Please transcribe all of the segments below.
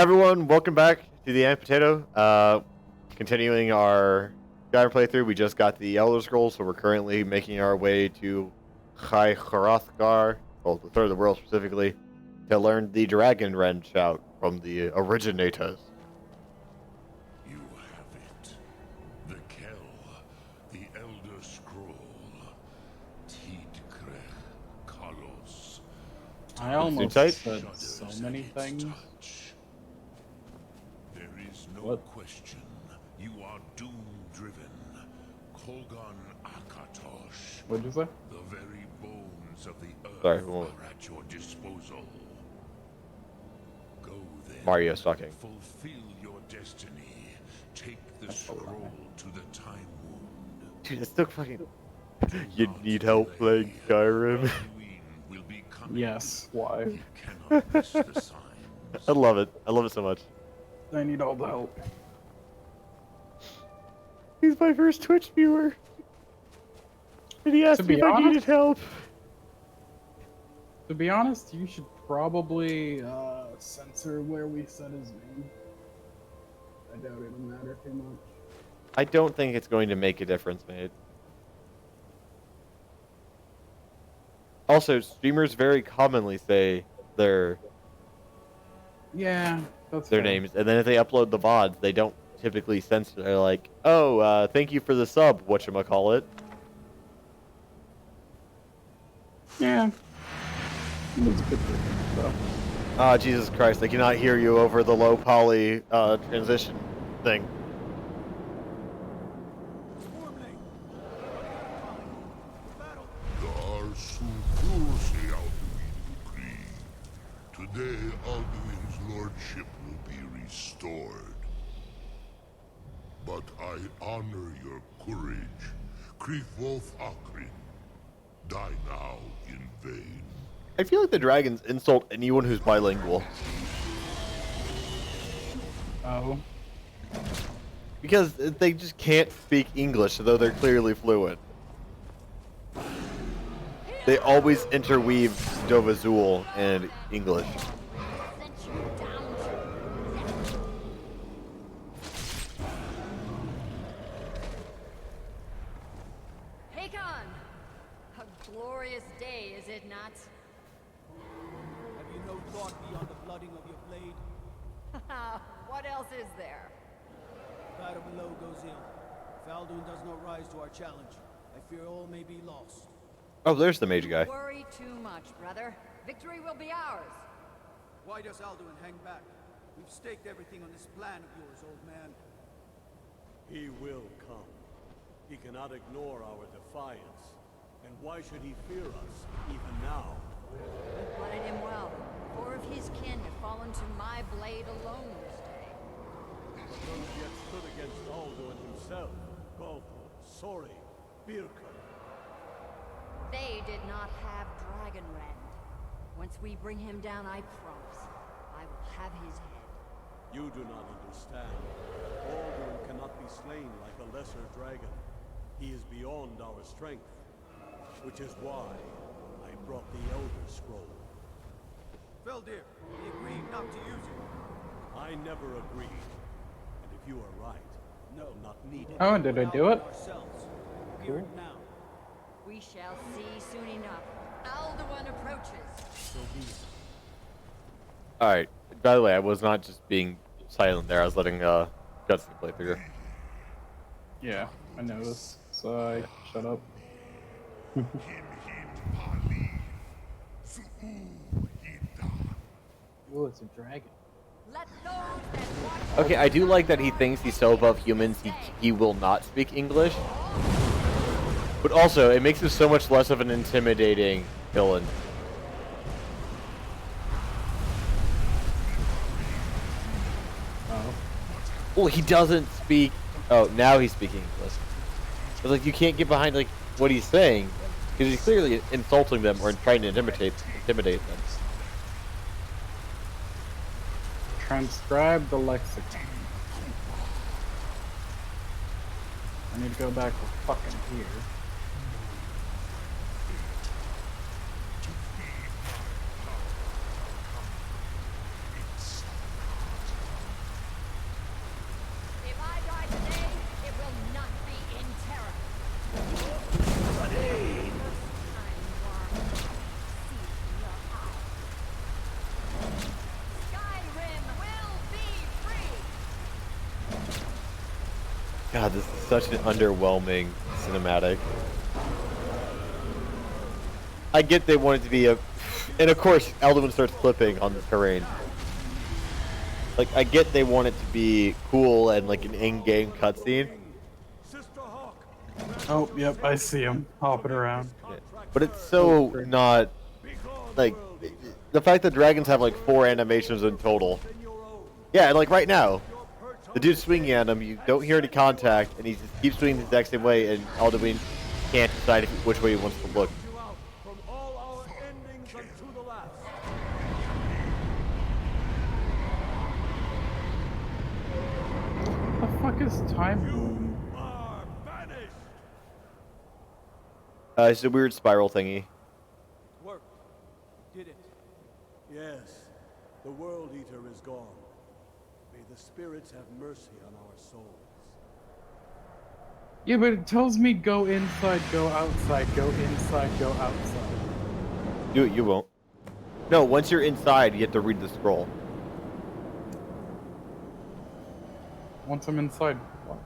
Everyone, welcome back to the Potato. Continuing our Skyrim playthrough, we just got the Elder Scrolls, so we're currently making our way to Chai Hrothgar, well, the Third of the World specifically, to learn the Dragon Rend shout from the originators. You have it. The Kell, the Elder Scroll. Tidgrech Kalos. I almost Suicide? said so many things. There is no What? question. You are doom-driven. Kogan Akatosh. What'd you say? The very bones of the earth Sorry, who- are at your disposal. Go then. Mario's talking. Fulfill your destiny. Take the scroll to the time wound. Dude, it's still fucking... You need help playing Skyrim? Halloween will be coming. Yes. Why? You cannot miss the signs. I love it. I love it so much. I need all the help. He's my first Twitch viewer. And he asked To me be if I honest- needed help. To be honest, you should probably censor where we said his name. I doubt it'll matter too much. I don't think it's going to make a difference, mate. Also, streamers very commonly say their Yeah, that's fair. names, and then if they upload the VODs, they don't typically censor. They're like, "Oh, thank you for the sub, whatchamacallit." Yeah. That's good for him, so. Ah, Jesus Christ! I cannot hear you over the low poly transition thing. The Arsukursi Alduin decree. Today, Alduin's lordship will be restored. But I honor your courage. Krifwolf Akrin. Die now in vain. I feel like the dragons insult anyone who's bilingual Oh. because they just can't speak English, though they're clearly fluent. They always interweave Dovazul and English. Hakon! A glorious day, is it not? Have you no thought beyond the blooding of your blade? What else is there? Battle below goes ill. If Alduin does not rise to our challenge, I fear all may be lost. Oh, there's the mage guy. Worry too much, brother. Victory will be ours. Why does Alduin hang back? We've staked everything on this plan of yours, old man. He will come. He cannot ignore our defiance. And why should he fear us, even now? You blooded him well. Four of his kin have fallen to my blade alone this day. Those yet stood against Alduin himself. Golfo, Sori, Birka. They did not have Dragon Rend. Once we bring him down, I promise, I will have his head. You do not understand. Alduin cannot be slain like a lesser dragon. He is beyond our strength. Which is why I brought the Elder Scroll. Feldir, we agreed not to use it. I never agreed. And if you are right, No. not needed. Oh, did I do it? Ourselves. Hear it now. We shall see soon enough. Alduin approaches. So be it. Alright, by the way, I was not just being silent there, I was letting Gutsy play through. Yeah, I noticed. So I shut up. Oh, it's a dragon. Let those that watch Okay, I do like that he thinks he's so above humans he will not speak English. But also, it makes him so much less of an intimidating villain. Oh. Well, he doesn't speak... Oh, now he's speaking English. It's like, you can't get behind, like, what he's saying. Because he's clearly insulting them or trying to intimidate them. Transcribe the lexicon. I need to go back to fucking here. God, this is such an underwhelming cinematic. I get they want it to be a... And of course, Alduin starts flipping on the terrain. Like, I get they want it to be cool and like an in-game cutscene. Sister Hawk. Oh, yep, I see him hopping around. Yeah. But it's so not... Like, the fact that dragons have like 4 animations in total. Yeah, and like right now, the dude's swinging at him, you don't hear any contact, and he just keeps swinging the exact same way, and Alduin can't decide which way he wants to look. You out from all our endings unto the last. What the fuck is time boom? Are vanished. It's a weird spiral thingy. Worked. Did it. Yes, the World Eater is gone. May the spirits have mercy on our souls. Yeah, but it tells me go inside, go outside, go inside, go outside. You won't. No, once you're inside, you have to read the scroll. Once I'm inside, what?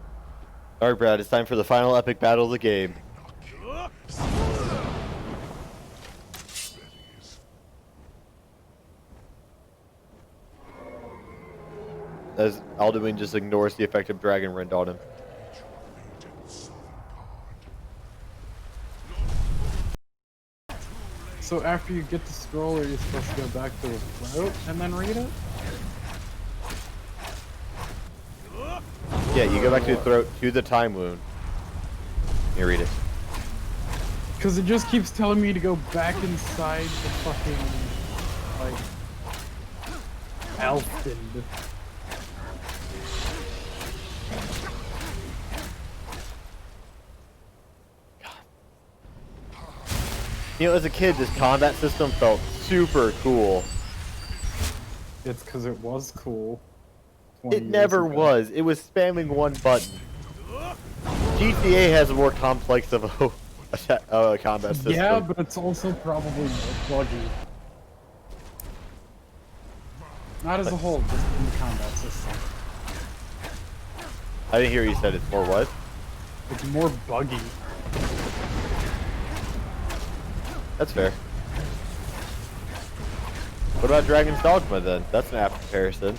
Alright, Brad, it's time for the final epic battle of the game. As Alduin just ignores the effect of Dragon Rend on him. So after you get the scroll, are you supposed to go back to the throat and then read it? Yeah, you go back to the throat, to the time wound. You read it. Because it just keeps telling me to go back inside the fucking, like, Elfin. You know, as a kid, this combat system felt super cool. It's because it was cool. 20 It years never ago. was. It was spamming one button. GTA has a more complex of a combat system. Yeah, but it's also probably more buggy. Not as a whole, just in the combat system. I didn't hear you said it's more what? It's more buggy. That's fair. What about Dragon's Dogma then? That's an apt comparison.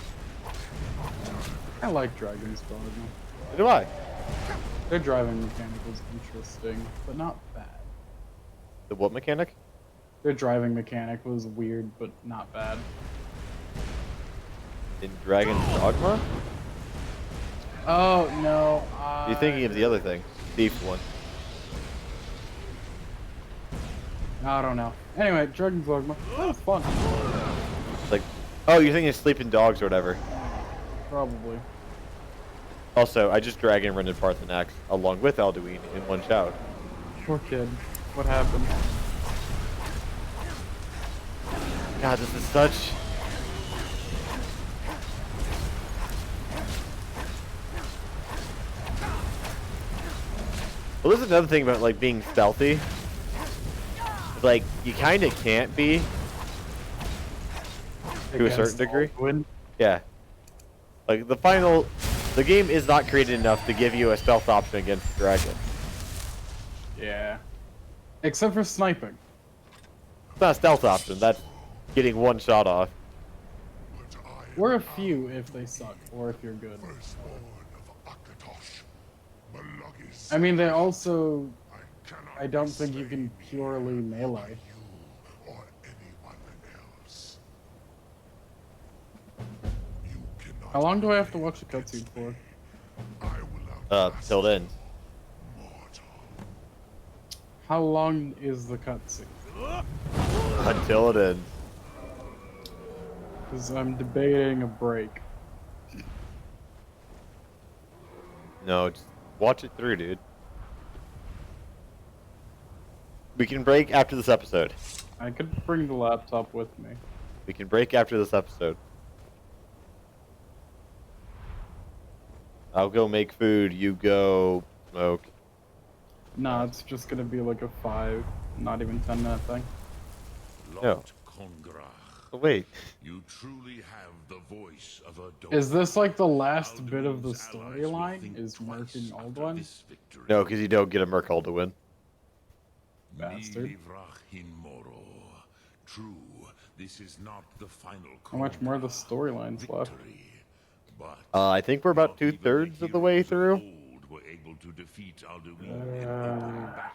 I like Dragon's Dogma. So do I. Their driving mechanic was interesting, but not bad. The what mechanic? Their driving mechanic was weird, but not bad. In Dragon's Dogma? Oh, no. You're thinking of the other thing. Thief one. I don't know. Anyway, Dragon's Dogma. That was fun. It's like, oh, you're thinking of Sleeping Dogs or whatever. Probably. Also, I just Dragon Rended Parthenax along with Alduin in one shout. Poor kid. What happened? God, this is such... Well, this is another thing about, like, being stealthy. Like, you kind of can't be. To a certain degree. Alduin? Yeah. Like, the game is not created enough to give you a stealth option against the dragon. Yeah. Except for sniping. It's not a stealth option, that's getting one shot off. Or a few if they suck, or if you're good. I mean, they also... I don't think you can purely melee. How long do I have to watch the cutscene for? Till then. How long is the cutscene? Until it ends. Because I'm debating a break. No, just watch it through, dude. We can break after this episode. I could bring the laptop with me. We can break after this episode. I'll go make food, you go smoke. Nah, it's just gonna be like a 5, not even 10-minute thing. No. Oh, wait. You truly have the voice of a Dova. Is this like the last bit of the Alduin's allies will storyline? think Is twice murking after Alduin? this victory. No, because you don't get a Merc to win. Bastard. Nilivrach in Moro. True, this is not the final How much more of the Conqueror storylines left? victory, but I think we're about not even 2/3 of the way heroes of through. old were able to defeat Alduin in open battle.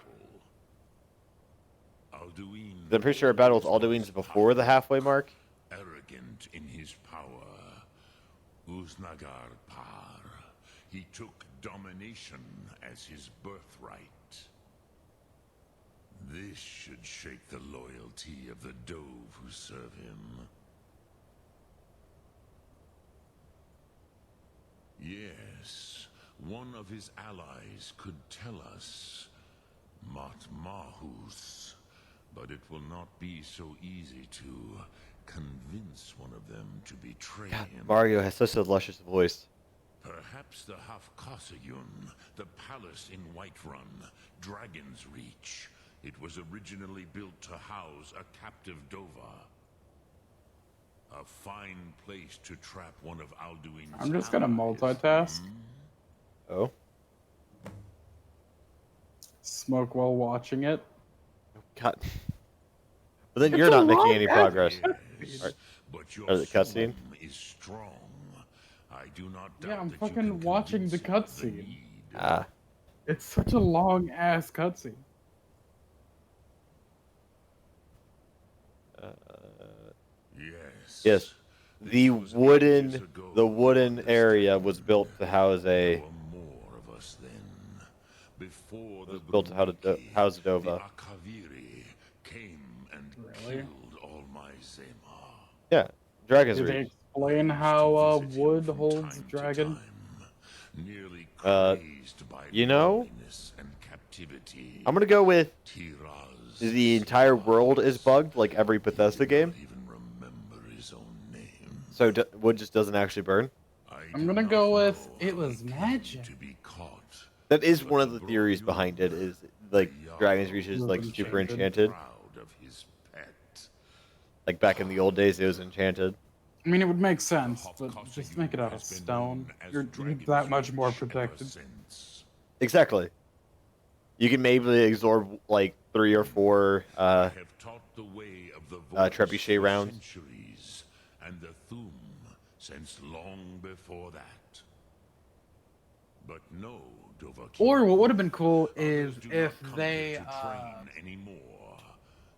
Alduin, I'm pretty sure a battle with Alduin's before the halfway mark. arrogant in his power, Uznagar Par. He took domination as his birthright. This should shake the loyalty of the Dove who serve him. Yes, one of his allies could tell us Matmahus, but it will not be so easy to convince one of them to betray God, him. Mario has such a luscious voice. Perhaps the Hafkasayun, the palace in Whiterun, Dragon's Reach. It was originally built to house a captive Dova. A fine place to trap one of Alduin's I'm just gonna allies. multitask. Oh. Smoke while watching it. God. But then It's you're a not making long any ass progress. Yes, Alright. but your Or the cutscene? soul is strong. I do not doubt Yeah, I'm that you fucking can watching the convince him of cutscene. need. Ah. It's such a long ass cutscene. Yes. Yes. The This was ages wooden ago, area was built to house There a were more of us then. Before the was built to house a the Dova. Akaviri came and Really? killed all my Zema. Yeah, Dragon's Did they Reach. explain I used how to visit him wood from holds time to dragon? time, nearly Uh, crazed by you know, loneliness and captivity. I'm gonna go with Tiraz the entire world is bugged like every Bethesda game, Not even remember his own name. so wood just doesn't actually burn. I'm do gonna not go with know it how was he came magic. To be caught. That is But one of the the theories Broyul, behind it. Is like the Dragon's Jarl, Reach is was like super enchanted. enchanted. Proud of his pet. Like back in the old days, it was enchanted. I mean, it would make sense, The but just Hofkosayun make it out of has been stone. known as You're Dragon's that much more Reach ever protected. since. Exactly. You can maybe absorb like 3 or 4 I have taught the way of the voice trebuchet for rounds. centuries, and the Thum since long before that. But no, Dovahkiin. Or what would have been cool is Others do if not come they here to train anymore.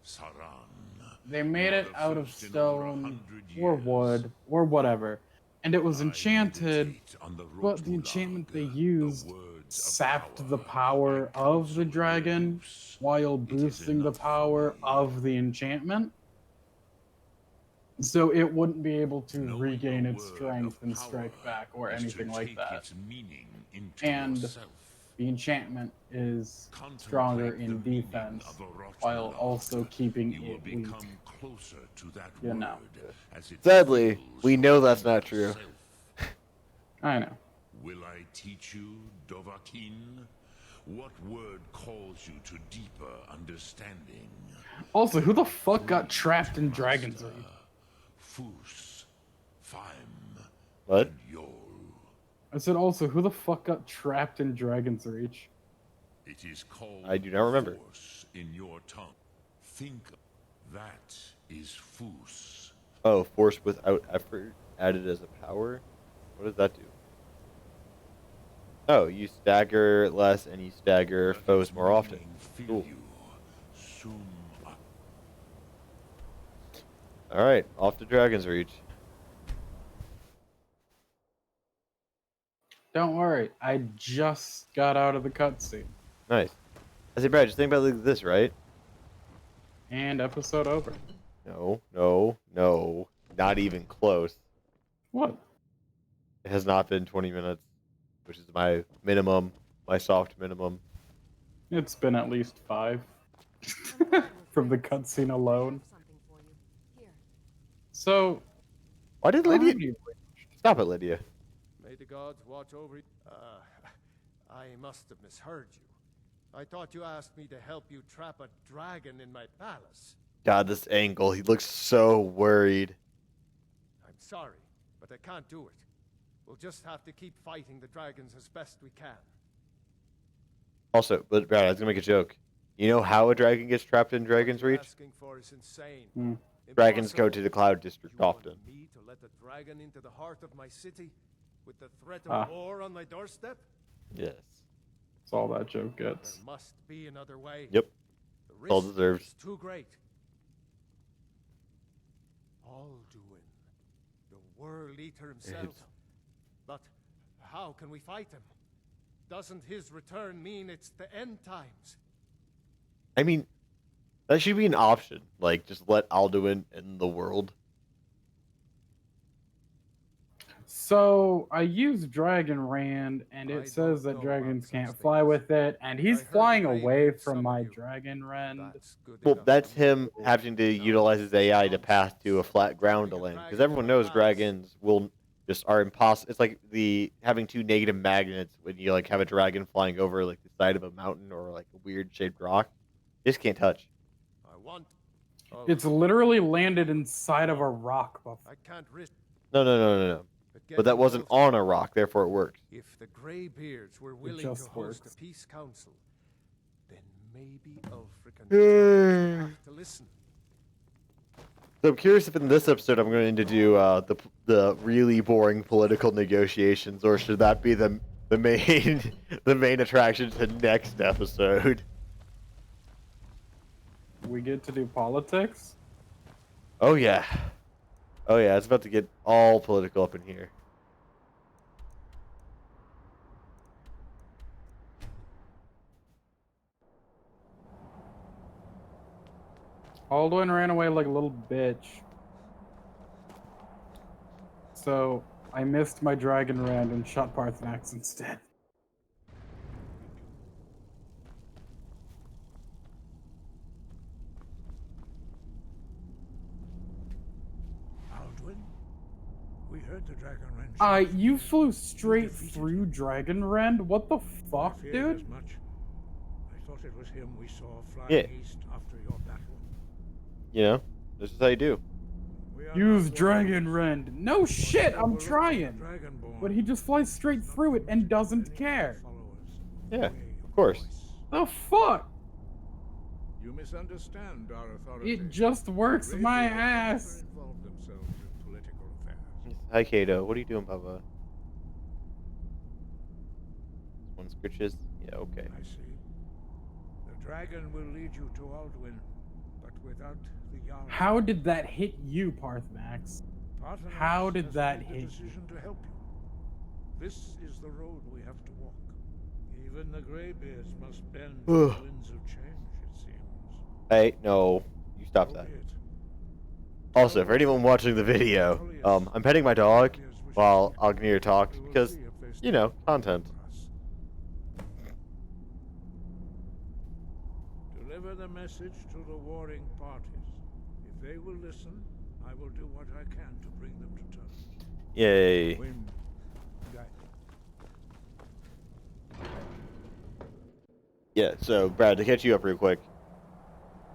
Saran. they made you are it the out of first in over stone 100 or years. wood or whatever, and it was I enchanted, meditate on the but the Rotulag, enchantment they the used words of sapped the power. power I of counsel the your dragon use. while It is boosting the enough for power me. of the enchantment. So it wouldn't be able to Knowing regain the its word strength of and power strike back or is to anything like take that. its meaning into And yourself. The enchantment is Contemplate stronger the in meaning defense of a while Rotulag. also keeping You will it weak. become closer to that You word know. as it Sadly, feels we know your that's not inner true. self. I know. Will I teach you, Dovahkiin? What word calls you to deeper understanding? Also, who the fuck got trapped in Dragon's Master, Reach? Fus, Faim, What? and Yol. I said also, who the fuck got trapped in Dragon's Reach? It is called I do not remember. force in your tongue. Think that is Fus. Oh, force without effort added as a power? What does that do? Oh, you stagger less and you stagger Let foes its more often. meaning fill Cool. you. Sum Ak- Alright, off to Dragon's Reach. Don't worry, I just got out of the cutscene. Nice. I say, Brad, just think about it like this, right? And episode over. No, no, no. Not even close. What? It has not been 20 minutes, which is my minimum, my soft minimum. It's been at least 5. From the cutscene alone. Something for you. Here. So, Why did how Lydia... have you- Stop it, Lydia. May the gods watch over you. I must have misheard you. I thought you asked me to help you trap a dragon in my palace. God, this angle. He looks so worried. I'm sorry, but I can't do it. We'll just have to keep fighting the dragons as best we can. Also, but Brad, I was gonna make a joke. You know how a dragon gets trapped in Dragon's What you're Reach? asking for is insane. Hmm. Dragons go Impossible. to the Cloud District You often. want me to let a dragon into the heart of my city with the threat Ah. of war on my doorstep? Yes. That's all that joke There gets. must be another way. Yep. The All risk deserved. is too great. Alduin, the World Eater himself. But how can we fight him? Doesn't his return mean it's the end times? I mean, that should be an option. Like, just let Alduin in the world. So I use Dragon Rand, and I it says don't that know dragons about can't such fly things. with it, and he's I heard the flying away Greybeard from my summoned you. Dragon Rand. That's good Well, enough that's for me. him having to utilize his AI to path to a flat ground to land. Because everyone knows dragons will just are impossible. It's like the having two negative magnets when you like have a dragon flying over like the side of a mountain or like a weird shaped rock. Just can't touch. I want. Oh, It's literally landed inside of a rock. I can't risk. No. But that wasn't on a rock, therefore it worked. If the Greybeards were willing to just host works. a peace council, then maybe Ulfric would have to listen. So I'm curious if in this episode I'm going to do the really boring political negotiations, or should that be the main the main attraction to next episode? We get to do politics. Oh yeah, it's about to get all political up in here. Alduin ran away like a little bitch. So I missed my Dragon Rand and shot Parthenax instead. Alduin? We heard the dragon wrench. You flew straight through Dragon Rand? What the fuck, Feared dude? as much. I thought it was him we saw flying Yeah. east after your battle. You know, this is how you do. We are Use not Dragon warriors. Rand. No shit, I'm Overlook the trying. Dragonborn. But he just flies straight through it and doesn't care. Followers. Yeah, Way of course. voice. The fuck? You misunderstand our authority. It just works Greybeards my have never ass. involved themselves in political affairs. Hi Kato, what are you doing, Bubba? One scritches? Yeah, okay. I see. The dragon will lead you to Alduin, but without the Jarl. How did that hit you, Parthenax? Parthenax how did has that made the hit you? decision to help you. This is the road we have to walk. Even the Greybeards must bend to the winds of change, it seems. Hey, no. You stop So that. be it. Also, for anyone watching the video, I'm petting my dog while Agnir talks We will because, see if they you know, content. for us. Deliver the message to the warring parties. If they will listen, I will do what I can to bring them to terms. Yay. When Yeah, so, Brad, to catch you up real quick.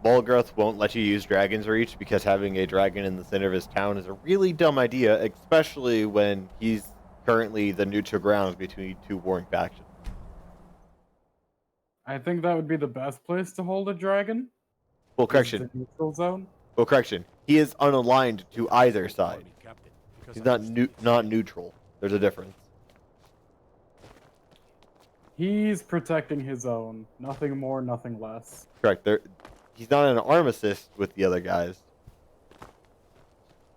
Bolgroth won't let you use Dragon's Reach because having a dragon in the center of his town is a really dumb idea, especially when he's currently the neutral ground between two warring factions. I think that would be the best place to hold a dragon. Well, is correction. the neutral zone. Well, correction. He is unaligned to either side. He's not neutral. There's a difference. He's protecting his own. Nothing more, nothing less. Correct. He's not an armistice with the other guys.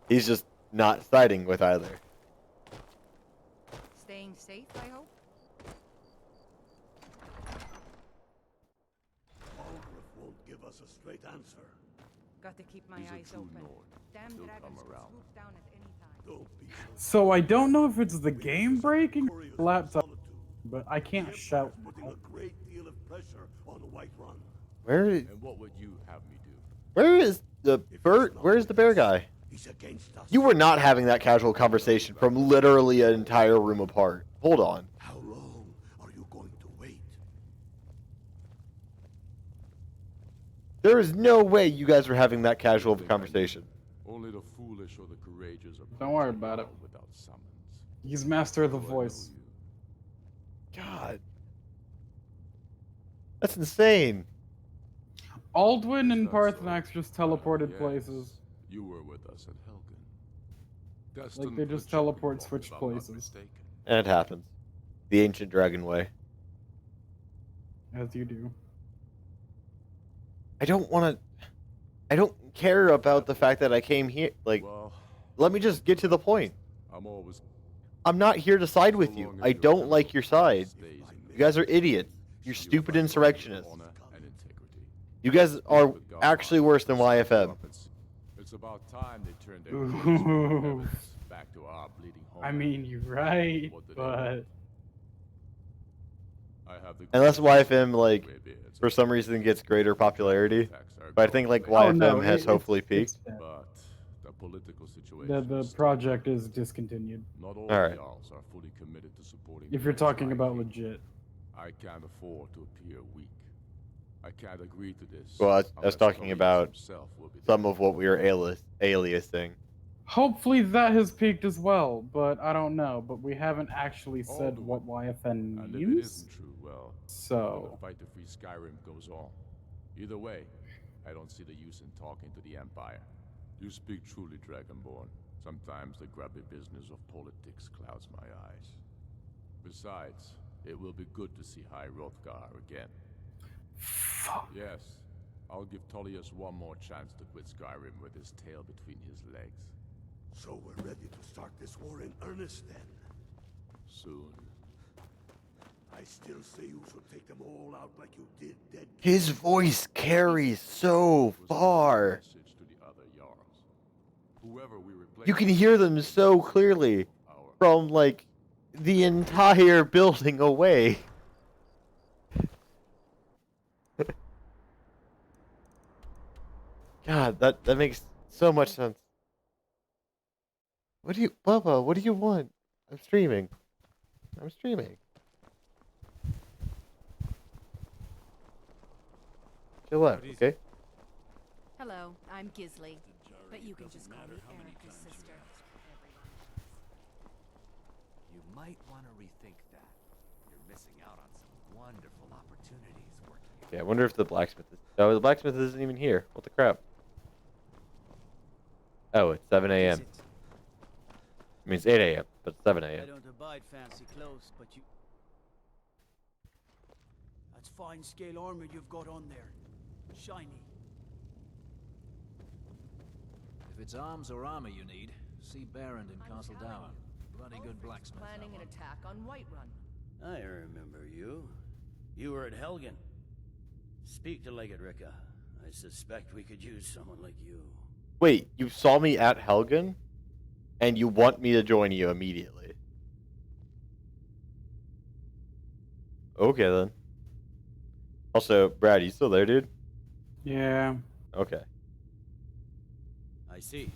He's just not siding with either. Staying safe, I hope? Ulfric won't give us a straight answer. Got to keep my eyes open. Damn dragons could swoop down at any time. Don't be So I don't know if it's the game breaking glorious laptop, solitude. but I The can't Empire's shout. putting a great deal of pressure on the White Run. Where And what would you have me do? is the bird? Where is the bear guy? He's against us. You were not having that casual conversation from literally an entire room apart. Hold on. How long are you going to wait? There is no way you guys were having that casual of a conversation. Only the foolish or the courageous are Don't worry about it. without summons. He's master of the How do I know voice. you? God. That's insane. Aldwin and Is that so? Parthenax just teleported Yes, places. You were with us at Helgen. Like they Destined just for chipping teleport off, switch if I'm not places. mistaken. And it happens. The ancient dragon way. As you do. I don't care about the fact that I came here. Like, Well, let me just get to the point. I'm always I'm not here to side with so you. long as I your don't like your side. stays in You guys are idiots. You're you stupid fight insurrectionists. honor and integrity. You guys are With God actually behind worse us, than the YFM. puppets. It's about time they turned their Ooh. gaze from the heavens back to our bleeding home. I mean, you're right, What did but I have the Unless greatest YFM, like, graybeards for some reason gets greater popularity. attacks are But I think, like, going YFM oh no, has hopefully it's peaked. dead. But the political situation. The is still project bad. is discontinued. Not all Alright. Jarls are fully committed to supporting. If the you're next talking High about King. legit. I can't afford to appear weak. I can't agree to this. Well, I was unless talking Tullius about himself will be Some there. of what we are aliasing. Hopefully that has peaked as well, but I don't know. But we haven't actually said Alduin. what YFN And if it means. isn't true, well, then So the fight to free Skyrim goes on. Either way, I don't see the use in talking to the Empire. You speak truly, Dragonborn. Sometimes the grubby business of politics clouds my eyes. Besides, it will be good to see High Hrothgar again. fuck. Yes, I'll give Tullius one more chance to quit Skyrim with his tail between his legs. So we're ready to start this war in earnest then. Soon. I still say you should take them all out like you did dead. His voice carries so It was a far. message to the other Jarls. Whoever we replace, You can hear them so clearly our from, like, the entire building away. God, that makes so much sense. What do you, Bubba, what do you want? I'm streaming. I'm streaming. Chill out, okay? Hello, I'm Gisley. But you can just call me Erica's sister. You might want to rethink that. You're missing out on some wonderful opportunities working. Yeah, I wonder if the blacksmith is... Oh, the blacksmith isn't even here. What the crap? Oh, it's 7 a.m. Is it? I mean, it's 8 a.m., but it's 7 I a.m. don't abide fancy clothes, but you... That's fine scale armor you've got on there. Shiny. If it's arms or armor you need, see Barrand in I'm Castle telling Down. you, Bloody good Ulfric's blacksmith. planning that an one. attack on Whiterun. I remember you. You were at Helgen. Speak to Legate Ricka. I suspect we could use someone like you. Wait, you saw me at Helgen? And you want me to join you immediately? Okay, then. Also, Brad, you still there, dude? Yeah. Okay. I see.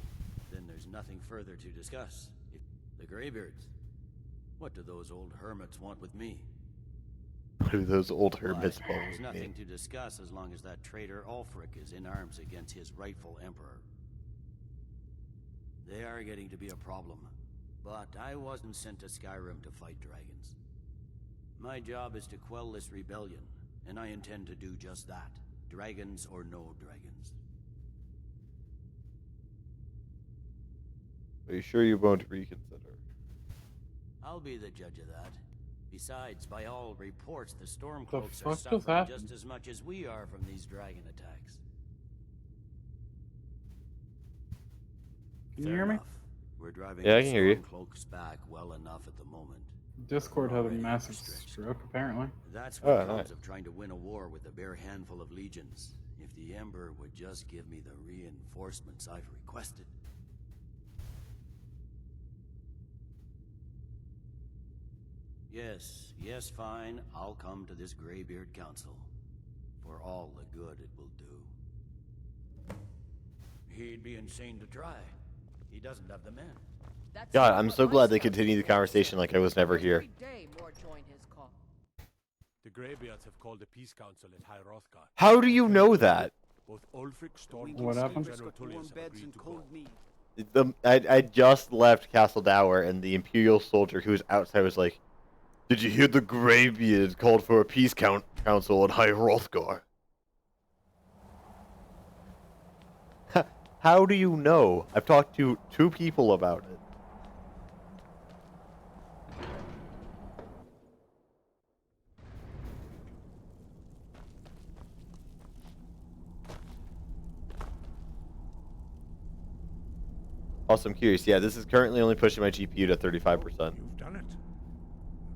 Then there's nothing further to discuss. The Greybeards. What do those old hermits want with me? What do those old Why, hermits there's want with nothing me? to discuss as long as that traitor Ulfric is in arms against his rightful emperor. They are getting to be a problem. But I wasn't sent to Skyrim to fight dragons. My job is to quell this rebellion, and I intend to do just that. Dragons or no dragons. Are you sure you won't reconsider? I'll be the judge of that. Besides, by all reports, the Stormcloaks are fuck just suffering happened? just as much as we are from these dragon attacks. Can you Fair hear me? enough. We're driving Yeah, I the can hear you. Stormcloaks back well enough at the moment. Discord had a Already massive overstretched. stroke, apparently. That's what Oh, comes nice. of trying to win a war with a bare handful of legions. If the Emperor would just give me the reinforcements I've requested. Yes, fine. I'll come to this Greybeard Council. For all the good it will do. He'd be insane to try. He doesn't have the men. That's God, not I'm what so my glad they scouts continued the do. conversation like I was never here. Every day more join his cause. The Greybeards have called a peace council at High Hrothgar. How do you know that? Both Ulfric Stormcloak What and happened? General Warm Tullius have beds agreed and to cold go. meat. I just left Castle Dower, and the Imperial soldier who was outside was like, "Did you hear the Greybeard called for a peace council in High Hrothgar?" How do you know? I've talked to 2 people about it. Also, I'm curious. Yeah, this is currently only pushing my GPU to 35%. You've done it.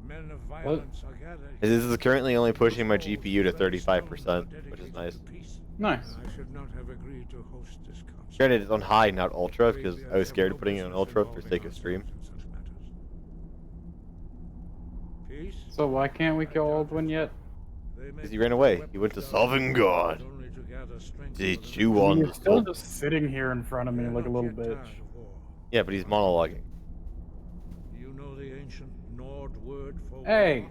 The men of violence are gathered. This is currently only pushing my Souls GPU to very stone 35%, are which is dedicated nice. to peace. Nice. I should not have agreed to host this council. Granted, it's on high, not ultra, because Greybeards I was have scared no of putting it on business ultra for involving sake of stream. ourselves in such matters. Peace? So why can't we I kill doubt Aldwin it. yet? They may Because he ran put away. their He went to weapons down Sovngarde. only to gather strength They for the chew next on He's the still soul. just sitting here in front of me They're like a not little yet bitch. tired of war. Yeah, but he's monologuing. You know the ancient Nord word for Hey, war?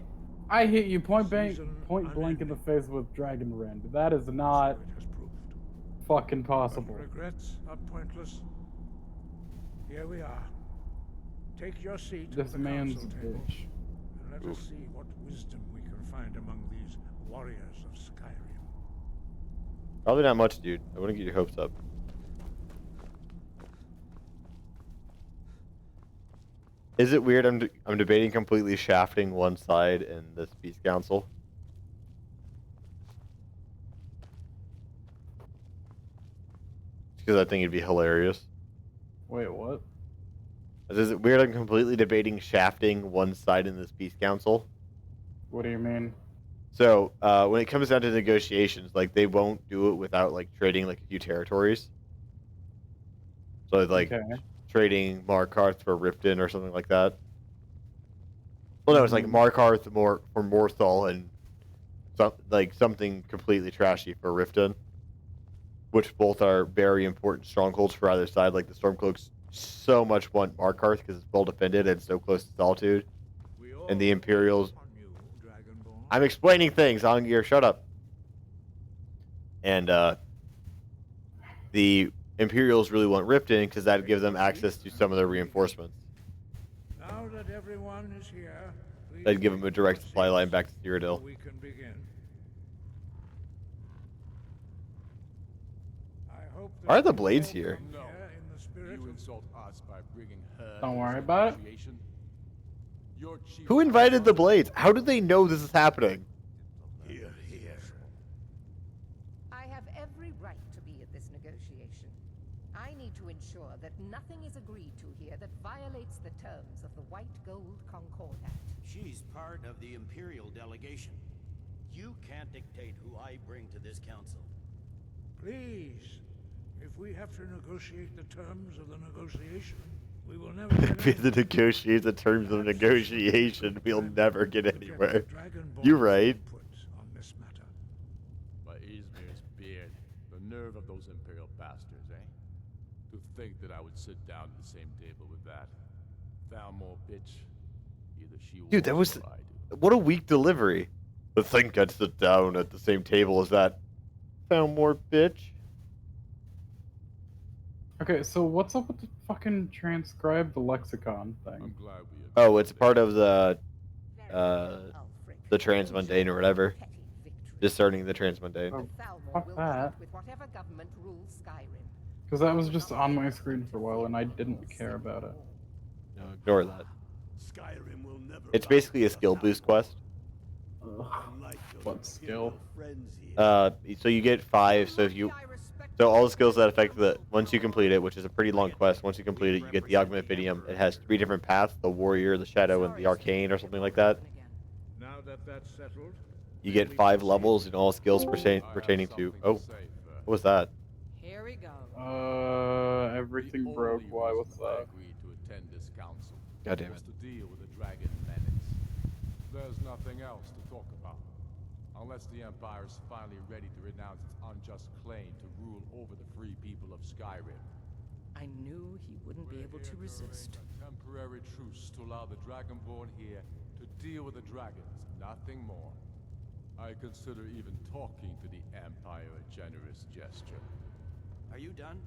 I hit you point blank in the Unending. face with Dragon Rend. That is So not it has proved. fucking But possible. regrets are pointless. Here we are. Take your seat This at the man's council a table, bitch. and let us see what wisdom we can find among these warriors of Skyrim. Probably not much, dude. I wouldn't get your hopes up. Is it weird I'm debating completely shafting one side in this peace council? Because I think it'd be hilarious. Wait, what? Is it weird I'm completely debating shafting one side in this peace council? What do you mean? So, when it comes down to negotiations, like, they won't do it without, like, trading, like, a few territories. So, like, Okay. trading Markarth for Ripton or something like that. Well, no, it's like Mhm. Markarth for Morthal and something completely trashy for Riften, which both are very important strongholds for either side. Like the Stormcloaks so much want Markarth because it's well defended and so close to Solitude, and the Imperials. I'm explaining things, Angir. Shut up. And the Imperials really want Riften because that gives them access to some of their reinforcements. Now that everyone is here, That'd give them a direct supply line back to Cyrodiil. we can begin. I hope Why are the that blades you all here? come No. here in the spirit You of insult us by bringing her. Don't to worry this about it. negotiation. Your chief Who invited the blades? How did they know this is happening? Here, here. I have every right to be at this negotiation. I need to ensure that nothing is agreed to here that violates the terms of the White Gold Concordat. She's part of the Imperial delegation. You can't dictate who I bring to this council. Please, if we have to negotiate the terms of the negotiation, we will never get If we have to anywhere. negotiate the terms of negotiation, we'll never get Get anywhere. Dragonborn's You're right. input on this matter. By Izmir's beard, the nerve of those Imperial bastards, eh? To think that I would sit down at the same table with that. Thalmor bitch. Either she Dude, that wants was or I do. what a weak delivery. To think I'd sit down at the same table as that. Found more bitch. Okay, so what's up with the fucking transcribe the lexicon I'm thing? glad we agreed Oh, it's on part this. of the Ulfric, transmundane or whatever. petty victory. Discerning the transmundane. Oh, Thalmor fuck will that. fight with whatever government rules Skyrim. Because that was just on my screen for a while and I didn't care about it. No, ignore that. Skyrim will never It's bow basically to a the skill Thalmor. boost quest. Unlike your What skill? friends here. So you get 5. So if you So all the skills that affect once you complete it, which is a pretty long quest, once you complete it, you get the Augment Vidium. It has 3 different paths: the Warrior, the Shadow, and the Arcane, or something like that. Now that that's settled, You get 5 levels in all skills pertaining to. Oh, what was that? Here we go. Everything The broke. only Why? reason What's that I that? agreed to attend this council God damn was it. to deal with the dragon menace. There's nothing else to talk about. Unless the Empire is finally ready to renounce its unjust claim to rule over the free people of Skyrim. I knew he wouldn't be able to resist. A temporary truce to allow the Dragonborn here to deal with the dragons, nothing more. I consider even talking to the Empire a generous gesture. Are you done?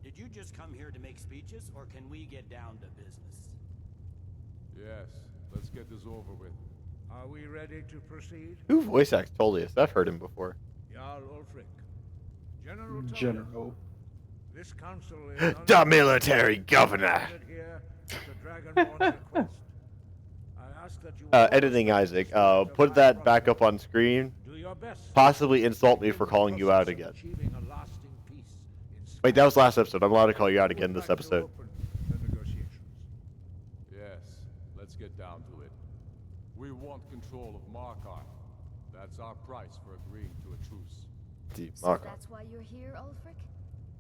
Did you just come here to make speeches, or can we get down to business? Yes, let's get this over with. Are we ready to proceed? Who voice acts Tullius? I've heard him before. Jarl Ulfric. General Tullius. General. This council is The military governor. here at the Dragonborn's request. I ask that you Editing Isaac. Put that back up on screen. do your best. Possibly insult me for calling you out again. Achieving a lasting peace in Wait, that was last episode. I'm allowed to call you out again this episode. open the negotiations. Yes, let's get down to it. We want control of Markarth. That's our price for agreeing to a truce. So that's why you're here, Ulfric?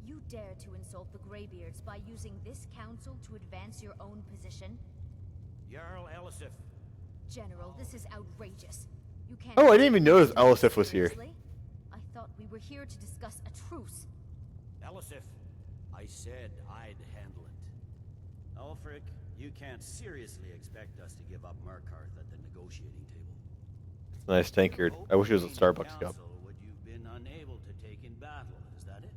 You dare to insult the Greybeards by using this council to advance your own position? Jarl Elisif. General, this is outrageous. You can't. Oh, I didn't even notice Elisif was here. Seriously? I thought we were here to discuss a truce. Elisif, I said I'd handle it. Ulfric, you can't seriously expect us to give up Markarth at the negotiating table. It's a nice tankard. I wish it was a Starbucks cup. What you've been unable to take in battle, is that it?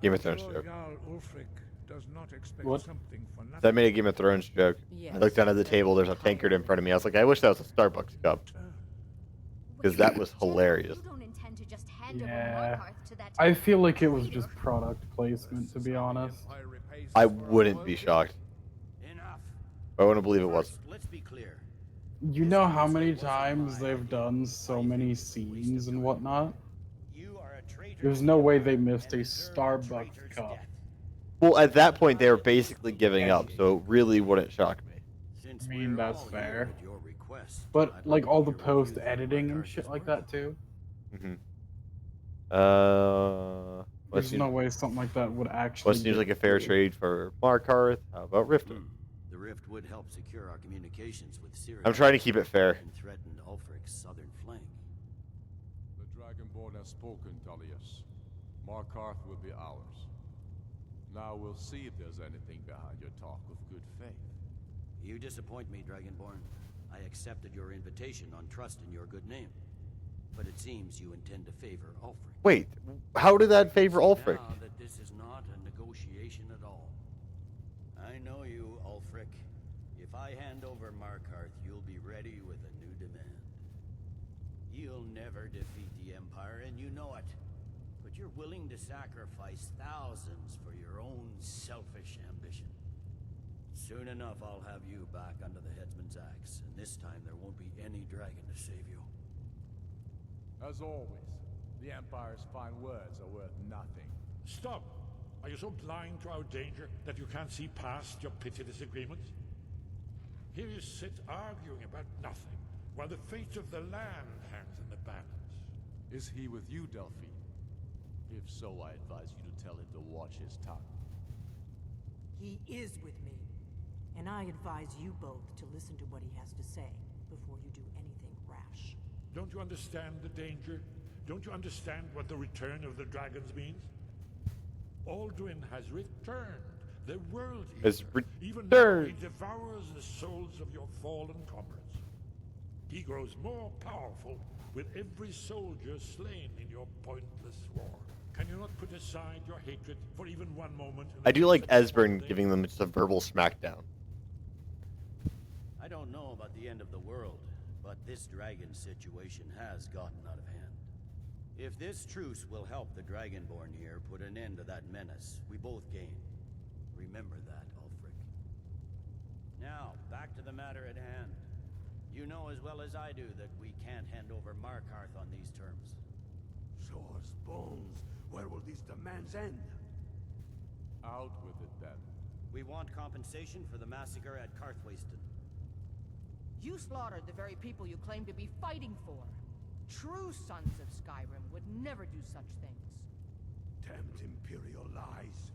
Game of Thrones joke. Jarl Ulfric does not expect What? something for nothing. That made a Game of Thrones joke. I looked down at the table. There's a tankard in front of me. I was like, I wish that was a Starbucks cup. Because that was hilarious. You don't intend to just hand Yeah. over Markarth to that I feel like it was just product placement, to be honest. I wouldn't be shocked. Enough. I wouldn't believe it was. Let's be clear. You know how many times they've done so many scenes and whatnot? You are a traitor. There's no way they missed a Starbucks cup. Well, at that point, they were basically giving up, so it really wouldn't shock me. Since I mean, we're that's all here fair. at your request, But, I'd like, to all the hear what you post-editing think and Markarth shit is like worth. that, too. What There's no way something like that would actually... What seems like a fair trade for Markarth? How about Riften? The rift would help secure our communications with Syria. I'm trying to keep it fair. And threatened Ulfric's southern flank. The Dragonborn has spoken, Tullius. Markarth will be ours. Now we'll see if there's anything behind your talk of good faith. You disappoint me, Dragonborn. I accepted your invitation on trust in your good name. But it seems you intend to favor Ulfric. Wait, how did that favor Ulfric? Now that this is not a negotiation at all. I know you, Ulfric. If I hand over Markarth, you'll be ready with a new demand. You'll never defeat the Empire, and you know it. But you're willing to sacrifice thousands for your own selfish ambition. Soon enough, I'll have you back under the headsman's axe, and this time there won't be any dragon to save you. As always, the Empire's fine words are worth nothing. Stop! Are you so blind to our danger that you can't see past your petty disagreements? Here you sit arguing about nothing, while the fate of the land hangs in the balance. Is he with you, Delphine? If so, I advise you to tell him to watch his tongue. He is with me, and I advise you both to listen to what he has to say before you do anything rash. Don't you understand the danger? Don't you understand what the return of the dragons means? Alduin has returned. The world Has even now he returned. devours the souls of your fallen comrades. He grows more powerful with every soldier slain in your pointless war. Can you not put aside your hatred for even one moment? I do like Esbern giving them just a verbal smackdown. I don't know about the end of the world, but this dragon situation has gotten out of hand. If this truce will help the Dragonborn here put an end to that menace, we both gain. Remember that, Ulfric. Now, back to the matter at hand. You know as well as I do that we can't hand over Markarth on these terms. Swords, bones, where will these demands end? Out with it, then. We want compensation for the massacre at Karthwasten. You slaughtered the very people you claim to be fighting for. True sons of Skyrim would never do such things. Damned Imperial lies.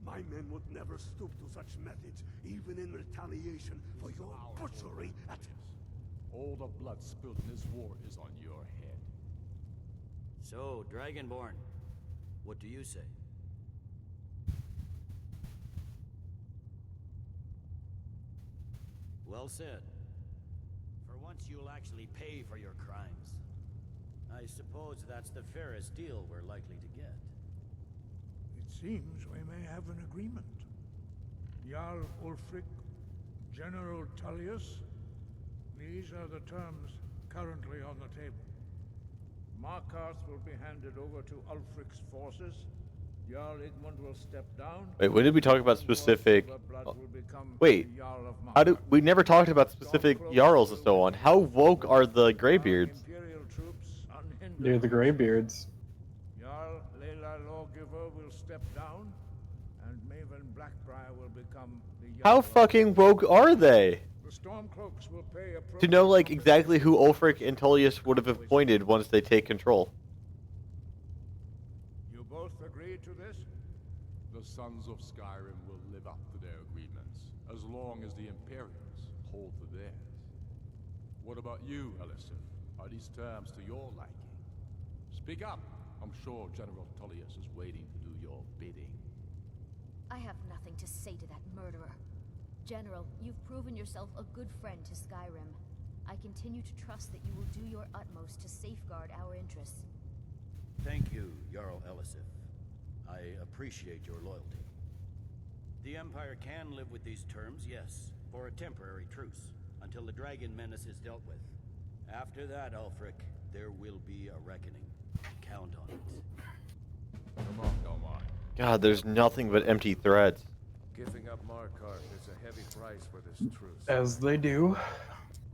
My men would never stoop to such methods, even in retaliation for your butchery at... All the blood spilled in this war is on your head. So, Dragonborn, what do you say? Well said. For once you'll actually pay for your crimes. I suppose that's the fairest deal we're likely to get. It seems we may have an agreement. Jarl Ulfric, General Tullius, these are the terms currently on the table. Markarth will be handed over to Ulfric's forces. Jarl Igmund will step down. Wait, when did we talk about specific? Wait, how do we never talked about specific jarls and so on? How woke are the Greybeards? They're the Greybeards. Jarl Layla Lawgiver will step down, and Maven Blackbriar will become the How Jarl. fucking woke are they? The Stormcloaks will pay a To know like exactly who Ulfric and Tullius would have appointed once they take control. You both agree to this? The sons of Skyrim will live up to their agreements, as long as the Imperials hold to theirs. What about you, Ellison? Are these terms to your liking? Speak up! I'm sure General Tullius is waiting to do your bidding. I have nothing to say to that murderer. General, you've proven yourself a good friend to Skyrim. I continue to trust that you will do your utmost to safeguard our interests. Thank you, Jarl Elisif. I appreciate your loyalty. The Empire can live with these terms, yes, for a temporary truce, until the dragon menace is dealt with. After that, Ulfric, there will be a reckoning. Count on it. Come on, Omar. God, there's nothing but empty threads. Giving up Markarth is a heavy price for this truce. As they do.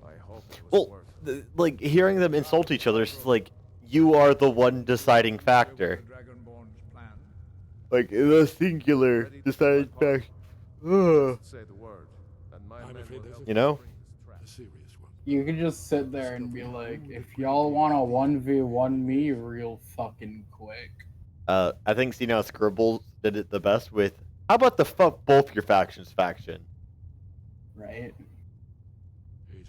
I hope it was Well, worth like hearing them insult each other is just like you are the one deciding factor. Like the singular deciding factor. Say the word, and my men will help You know? a serious one. You can just sit there and be like, if y'all want to 1v1 me real fucking quick. I think Scribbles did it the best with, how about the fuck both your factions faction? Right?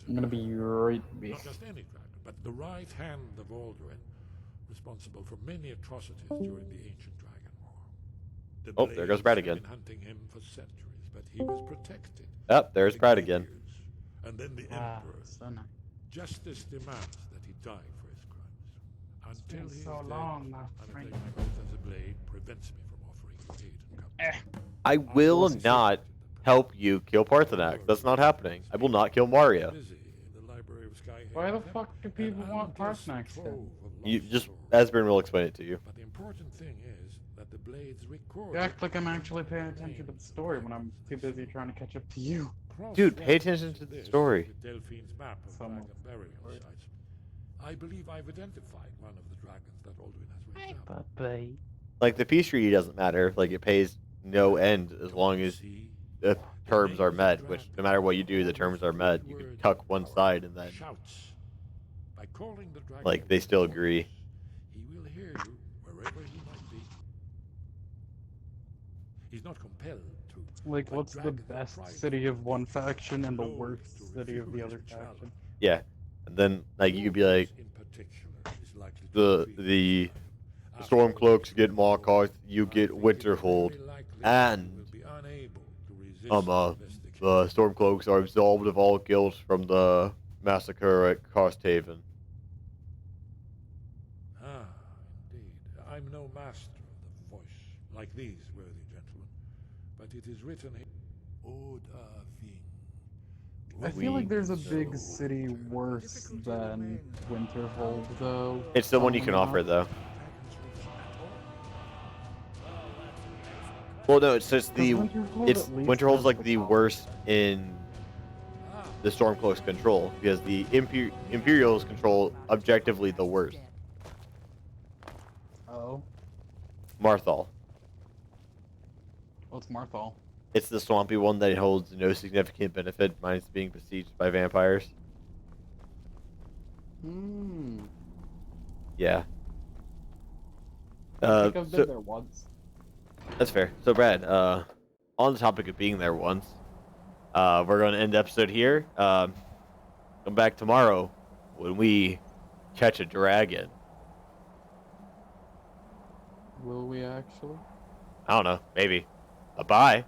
I'm gonna be right Not just any dragon, but the right hand of Alduin, responsible for many atrocities during the ancient Dragon War. The Oh, there goes Brad Blades had again. been hunting him for centuries, but he was protected. Oh, there's Brad again. And then the Emperor. so nice. Justice demands that he die for his crimes. Until he is so dead, long, my unafflicted friend. growth as a blade prevents me from offering aid and comfort. I will not help you kill Parthenax. That's not happening. I will not kill Mario. Busy in the Library of Skyhaven, Why the fuck do people want Parsniks then? trove of You lost just souls. Asbjorn will explain it to you. But the important thing is that the blades record. You act like I'm actually paying attention to the story when I'm too busy trying to catch up to you. Dude, pay attention to the story. Delphine's map of Someone. dragon burial sites. I believe I've identified one of the dragons that Alduin has raised up. Puppy. Like the peace treaty doesn't matter. Like it pays no end as long as the terms are met. Which no matter what you do, the terms are met. You can tuck one side and then Shouts. By calling the dragon like they still agree. he will hear you wherever he might be. He's not compelled to. Like, but what's the dragons are best prideful. city of one faction and the Loath worst to city of the refuse other a challenge. faction? Yeah, and then like you could be like In particular is likely to the defeat the After all, Stormcloaks get Markarth, you get I think it is Winterhold, very likely that you and will be unable to resist investigation. the Stormcloaks are absolved of all guilt from the massacre at Costhaven. Ah, indeed. I'm no master of the voice, like these worthy gentlemen, but it is written here. Oda Ving. I feel like there's a big city worse than Winterhold, though. It's the one you can offer though. Well, no, it's just the Winterhold's like the worst in the Stormcloaks control because the Imperials control objectively the worst. Oh, Marthal. what's Marthal? It's the swampy one that holds no significant benefit, minus being besieged by vampires. Hmm. Yeah. I think I've been So, there once. that's fair. So, Brad, on the topic of being there once, we're going to end the episode here. Come back tomorrow when we catch a dragon. Will we actually? I don't know. Maybe. Bye.